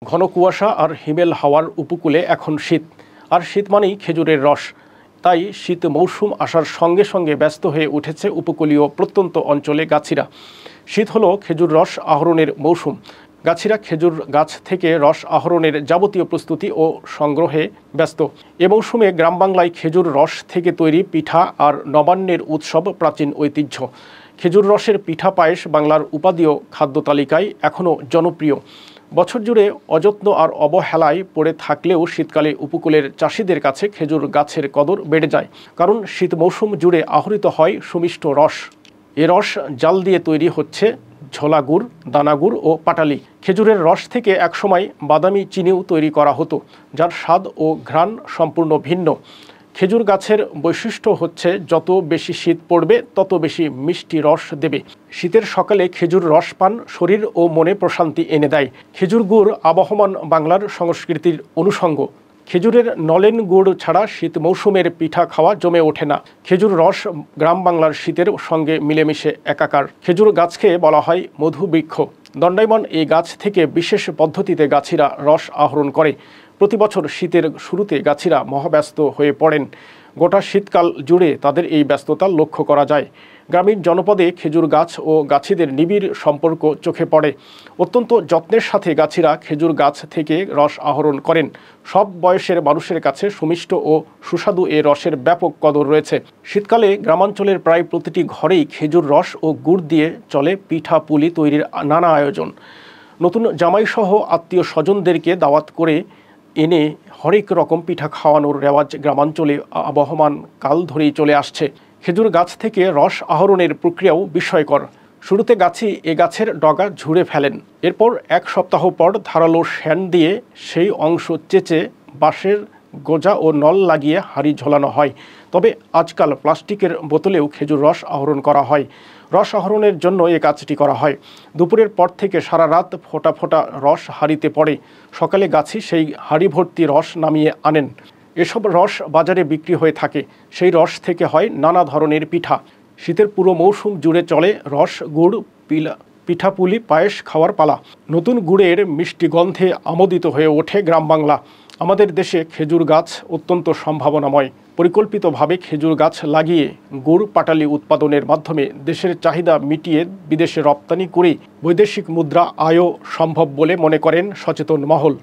ঘন কুয়াশা আর হিমেল হাওয়ার উপকূলে এখন শীত, আর শীত মানেই খেজুরের রস। তাই শীত মৌসুম আসার সঙ্গে সঙ্গে ব্যস্ত হয়ে উঠেছে উপকূলীয় প্রত্যন্ত অঞ্চলে গাছিরা। শীত হলো খেজুর রস আহরণের মৌসুম। গাছিরা খেজুর গাছ থেকে রস আহরণের যাবতীয় প্রস্তুতি ও সংগ্রহে ব্যস্ত। এ মৌসুমে গ্রাম বাংলায় খেজুর রস থেকে তৈরি পিঠা আর নবান্নের উৎসব প্রাচীন ঐতিহ্য। খেজুর রসের পিঠা পায়েস বাংলার উপাদেয় খাদ্য তালিকায় এখনও জনপ্রিয়। বছর জুড়ে অযত্ন আর অবহেলায় পড়ে থাকলেও শীতকালে উপকূলের চাষিদের কাছে খেজুর গাছের কদর বেড়ে যায়, কারণ শীত মৌসুম জুড়ে আহরিত হয় সুমিষ্ট রস। এ রস জাল দিয়ে তৈরি হচ্ছে ঝোলা গুড়, দানা গুড় ও পাটালি। খেজুরের রস থেকে একসময় বাদামি চিনিও তৈরি করা হতো, যার স্বাদ ও ঘ্রাণ সম্পূর্ণ ভিন্ন। খেজুর গাছের বৈশিষ্ট্য হচ্ছে যত বেশি শীত পড়বে তত বেশি মিষ্টি রস দেবে। শীতের সকালে খেজুর রস পান শরীর ও মনে প্রশান্তি এনে দেয়। খেজুর গুড় আবহমান বাংলার সংস্কৃতির অনুষঙ্গ। খেজুরের নলেন গুড় ছাড়া শীত মৌসুমের পিঠা খাওয়া জমে ওঠে না। খেজুর রস গ্রাম বাংলার শীতের সঙ্গে মিলেমিশে একাকার। খেজুর গাছকে বলা হয় মধুবৃক্ষ। দণ্ডায়মান এই গাছ থেকে বিশেষ পদ্ধতিতে গাছিরা রস আহরণ করে। প্রতি বছর শীতের শুরুতে গাছিরা মহাব্যস্ত হয়ে পড়েন। গোটা শীতকাল জুড়ে তাদের এই ব্যস্ততা লক্ষ্য করা যায়। গ্রামীণ জনপদে খেজুর গাছ ও গাছিদের নিবিড় সম্পর্ক চোখে পড়ে। অত্যন্ত যত্নের সাথে গাছিরা খেজুর গাছ থেকে রস আহরণ করেন। সব বয়সের মানুষের কাছে সুমিষ্ট ও সুস্বাদু এ রসের ব্যাপক কদর রয়েছে। শীতকালে গ্রামাঞ্চলের প্রায় প্রতিটি ঘরেই খেজুর রস ও গুড় দিয়ে চলে পিঠা পুলি তৈরির নানা আয়োজন। নতুন জামাইসহ আত্মীয় স্বজনদেরকে দাওয়াত করে এনে হরেক রকম পিঠা খাওয়ানোর রেওয়াজ গ্রামাঞ্চলে আবহমান কাল ধরেই চলে আসছে। খেজুর গাছ থেকে রস আহরণের প্রক্রিয়াও বিস্ময়কর। শুরুতে গাছি এ গাছের ডগা ঝুড়ে ফেলেন। এরপর এক সপ্তাহ পর ধারালো শ্যান দিয়ে সেই অংশ চেঁচে বাঁশের গোজা ও নল লাগিয়ে হাঁড়ি ঝোলানো হয়। তবে আজকাল প্লাস্টিকের বোতলেও খেজুর রস আহরণ করা হয়। রস আহরণের জন্য এ কাজটি করা হয়। দুপুরের পর থেকে সারা রাত ফোঁটা ফোঁটা রস হাঁড়িতে পড়ে। সকালে গাছি সেই হাঁড়ি ভর্তি রস নামিয়ে আনেন। এসব রস বাজারে বিক্রি হয়ে থাকে। সেই রস থেকে হয় নানা ধরনের পিঠা। শীতের পুরো মৌসুম জুড়ে চলে রস, গুড়, পিঠাপুলি, পায়েস খাওয়ার পালা। নতুন গুড়ের মিষ্টি গন্ধে আমোদিত হয়ে ওঠে গ্রাম বাংলা। আমাদের দেশে খেজুর গাছ অত্যন্ত সম্ভাবনাময়। পরিকল্পিতভাবে খেজুর গাছ লাগিয়ে গুড়, পাটালি উৎপাদনের মাধ্যমে দেশের চাহিদা মিটিয়ে বিদেশে রপ্তানি করে বৈদেশিক মুদ্রা আয়ও সম্ভব বলে মনে করেন সচেতন মহল।